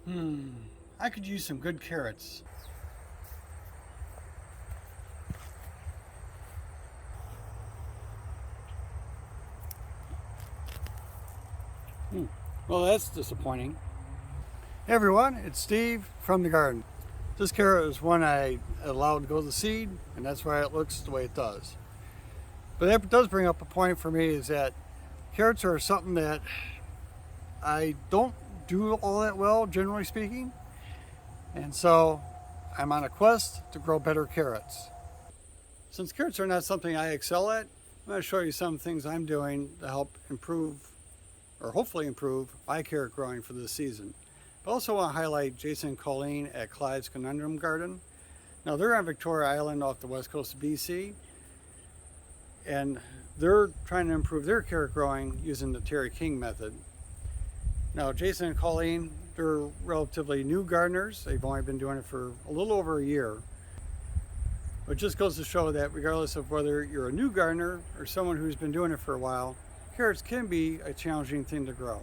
I could use some good carrots. Well, that's disappointing. Hey everyone, it's Steve from the garden. This carrot is one I allowed to go to seed, and that's why it looks the way it does. But that does bring up a point for me, is that carrots are something that I don't do all that well, generally speaking. And so I'm on a quest to grow better carrots. Since carrots are not something I excel at, I'm going to show you some things I'm doing to help improve, or hopefully improve, my carrot growing for this season. I also want to highlight Jason and Colleen at Clive's Conundrum Garden. Now they're on Victoria Island off the west coast of BC, and they're trying to improve their carrot growing using the Terry King method. Now Jason and Colleen, they're relatively new gardeners. They've only been doing it for a little over a year. But it just goes to show that regardless of whether you're a new gardener or someone who's been doing it for a while, carrots can be a challenging thing to grow.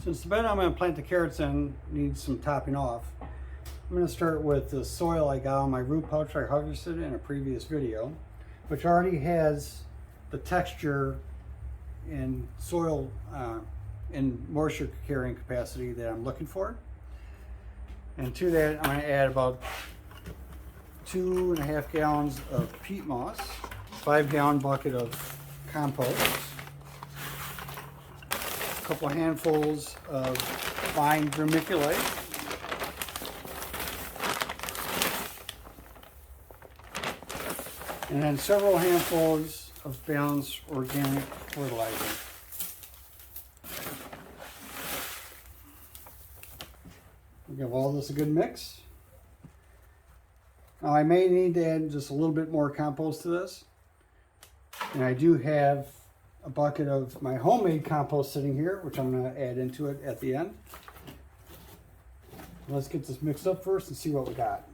Since the bed I'm going to plant the carrots in needs some topping off, I'm going to start with the soil I got on my root pouch I harvested in a previous video, which already has the texture and soil and moisture carrying capacity that I'm looking for. And to that I'm going to add about 2.5 gallons of peat moss, 5-gallon bucket of compost, a couple of handfuls of fine vermiculite, and then several handfuls of balanced organic fertilizer. We'll give all this a good mix. Now I may need to add just a little bit more compost to this. And I do have a bucket of my homemade compost sitting here, which I'm going to add into it at the end. Let's get this mixed up first and see what we got.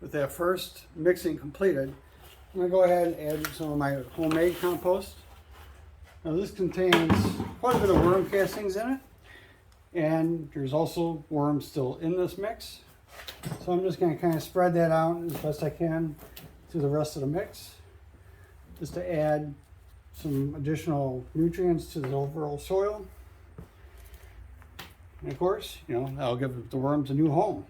With that first mixing completed, I'm going to go ahead and add some of my homemade compost. Now this contains quite a bit of worm castings in it, and there's also worms still in this mix. So I'm just going to kind of spread that out as best I can to the rest of the mix, just to add some additional nutrients to the overall soil. And of course, that'll give the worms a new home.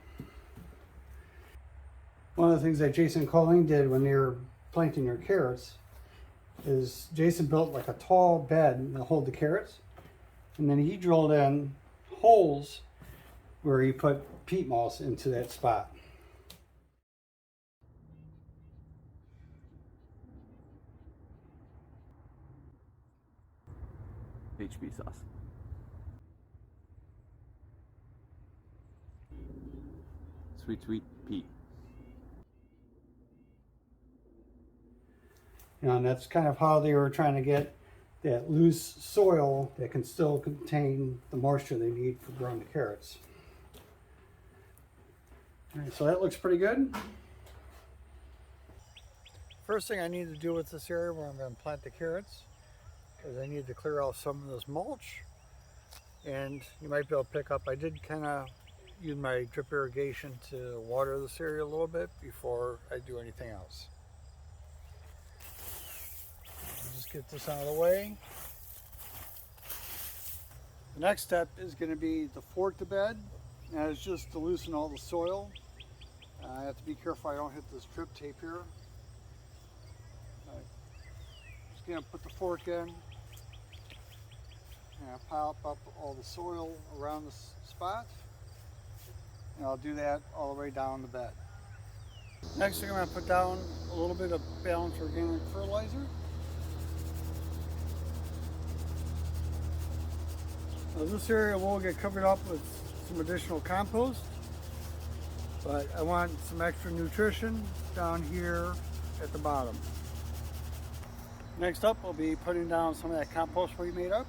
One of the things that Jason and Colleen did when they were planting their carrots is Jason built like a tall bed to hold the carrots, and then he drilled in holes where he put peat moss into that spot. HB sauce. Sweet pea. And that's kind of how they were trying to get that loose soil that can still contain the moisture they need for growing the carrots. All right, so that looks pretty good. First thing I need to do with this area where I'm going to plant the carrots is I need to clear off some of this mulch. And you might be able to pick up, I did kind of use my drip irrigation to water this area a little bit before I do anything else. Just get this out of the way. The next step is going to be to fork the bed. And it's just to loosen all the soil. I have to be careful I don't hit this drip tape here. Just going to put the fork in and pile up all the soil around this spot. And I'll do that all the way down the bed. Next thing I'm going to put down a little bit of balanced organic fertilizer. Now this area will get covered up with some additional compost, but I want some extra nutrition down here at the bottom. Next up, I'll be putting down some of that compost we made up.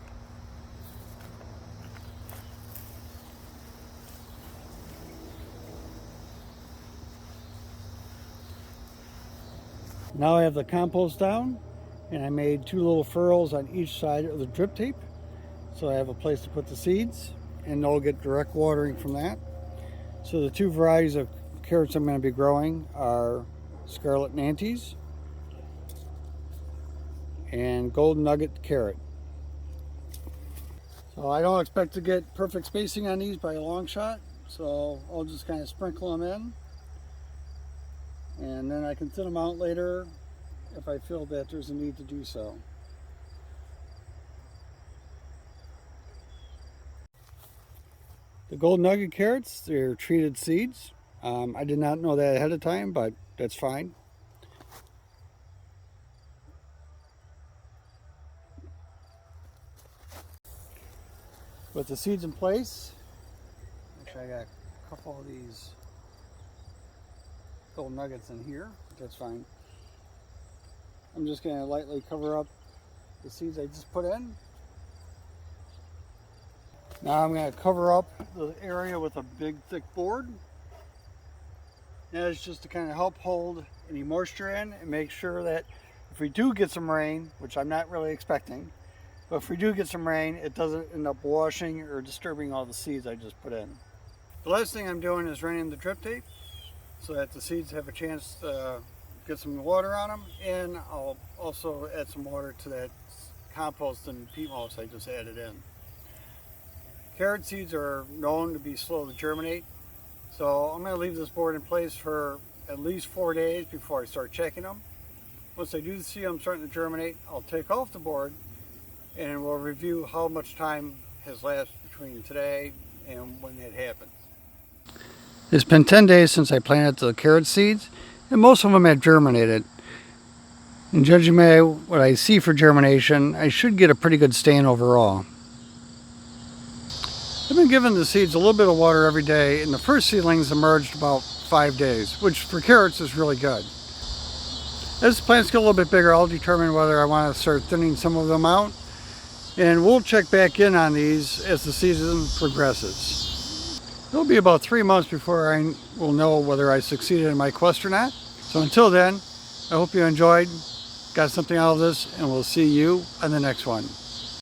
Now I have the compost down, and I made 2 little furrows on each side of the drip tape, so I have a place to put the seeds. and they'll get direct watering from that. So the two varieties of carrots I'm going to be growing are Scarlet Nantes and Golden Nugget carrot. So I don't expect to get perfect spacing on these by a long shot, so I'll just kind of sprinkle them in, and then I can thin them out later if I feel that there's a need to do so. The Golden Nugget carrots, they're treated seeds. I did not know that ahead of time, but that's fine. With the seeds in place, actually I got a couple of these Golden Nuggets in here, but that's fine. I'm just going to lightly cover up the seeds I just put in. Now I'm going to cover up the area with a big thick board. That is just to kind of help hold any moisture in and make sure that if we do get some rain, which I'm not really expecting, but if we do get some rain, it doesn't end up washing or disturbing all the seeds I just put in. The last thing I'm doing is running the drip tape so that the seeds have a chance to get some water on them, and I'll also add some water to that compost and peat mulch I just added in. Carrot seeds are known to be slow to germinate, so I'm going to leave this board in place for at least 4 days before I start checking them. Once I do see them starting to germinate, I'll take off the board and we'll review how much time has lapsed between today and when that happens. It's been 10 days since I planted the carrot seeds, and most of them have germinated. And judging by what I see for germination, I should get a pretty good stand overall. I've been giving the seeds a little bit of water every day, and the first seedlings emerged about 5 days, which for carrots is really good. As the plants get a little bit bigger, I'll determine whether I want to start thinning some of them out, and we'll check back in on these as the season progresses. It'll be about 3 months before I will know whether I succeeded in my quest or not. So until then, I hope you enjoyed, got something out of this, and we'll see you on the next one.